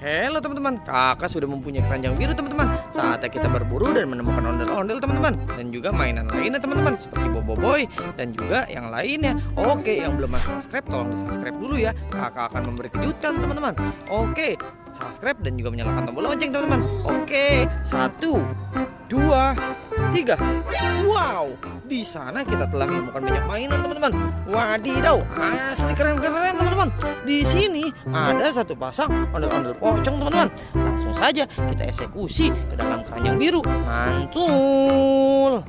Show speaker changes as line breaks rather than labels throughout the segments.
Halo teman-teman, kakak sudah mempunyai keranjang biru teman-teman. Saatnya kita berburu dan menemukan ondel-ondel teman-teman. Dan juga mainan lainnya teman-teman, seperti Boboiboy dan juga yang lainnya. Oke, yang belum subscribe tolong di subscribe dulu ya. Kakak akan memberi kejutan teman-teman. Oke, subscribe dan juga menyalakan tombol lonceng teman-teman. Oke, 1, 2, 3. Wow, di sana kita telah menemukan banyak mainan teman-teman. Wadidaw, asli keren-keren teman-teman. Di sini ada satu pasang ondel-ondel pocong teman-teman. Langsung saja kita eksekusi ke dalam keranjang biru. Mantul.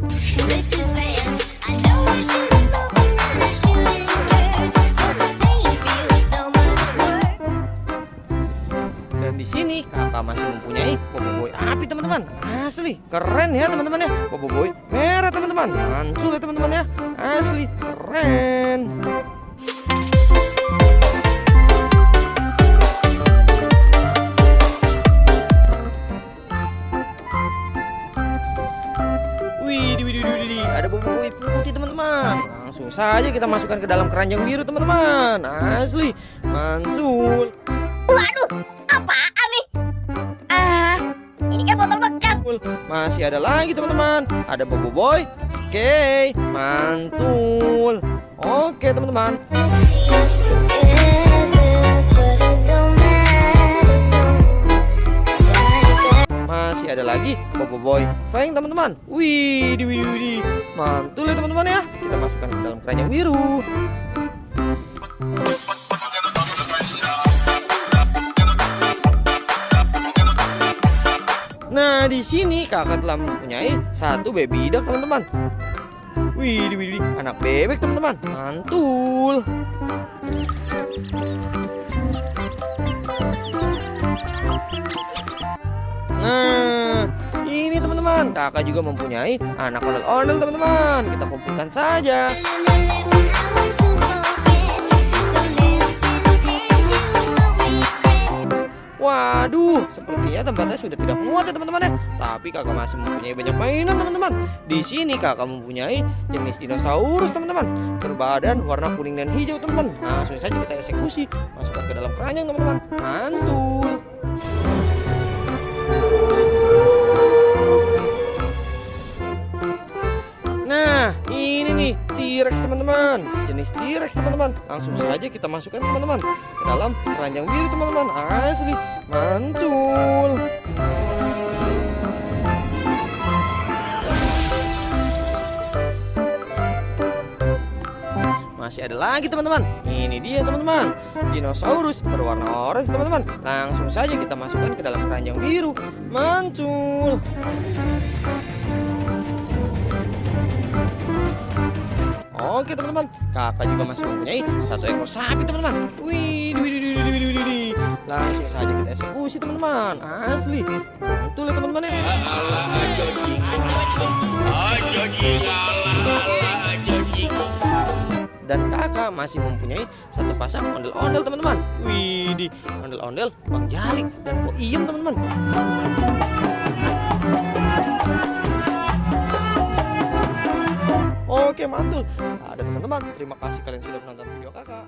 Dan di sini kakak masih mempunyai Boboiboy api teman-teman. Asli keren ya teman-teman ya. Boboiboy merah teman-teman. Mantul ya teman-teman ya. Asli keren. Widih, ada Boboiboy putih teman-teman. Langsung saja kita masukkan ke dalam keranjang biru teman-teman. Asli mantul.
Waduh, apaan nih? Ini kan botol bekas.
Masih ada lagi teman-teman. Ada Boboiboy, Skate, mantul. Oke teman-teman. Masih ada lagi Boboiboy Feng teman-teman. Widih, mantul ya teman-teman ya. Kita masukkan ke dalam keranjang biru. Nah, di sini kakak telah mempunyai satu baby duck teman-teman. Widih, anak bebek teman-teman. Mantul. Nah, ini teman-teman, kakak juga mempunyai anak ondel-ondel teman-teman. Kita kumpulkan saja. Waduh, sepertinya tempatnya sudah tidak muat ya teman-teman ya. Tapi kakak masih mempunyai banyak mainan teman-teman. Di sini kakak mempunyai jenis dinosaurus teman-teman, berbadan warna kuning dan hijau teman-teman. Langsung saja kita eksekusi, masukkan ke dalam keranjang teman-teman. Mantul. Nah, ini nih T-Rex teman-teman, jenis T-Rex teman-teman. Langsung saja kita masukkan teman-teman ke dalam keranjang biru teman-teman. Asli mantul. Masih ada lagi teman-teman. Ini dia teman-teman, dinosaurus berwarna orange teman-teman. Langsung saja kita masukkan ke dalam keranjang biru. Mantul. Oke teman-teman, kakak juga masih mempunyai satu ekor sapi teman-teman. Widih. Langsung saja kita eksekusi teman-teman. Asli mantul ya teman-teman ya. Dan kakak masih mempunyai satu pasang ondel-ondel teman-teman. Widih, ondel-ondel Bang Jali dan Po Iem teman-teman. Oke mantul. Ada teman-teman, terima kasih kalian sudah menonton video kakak.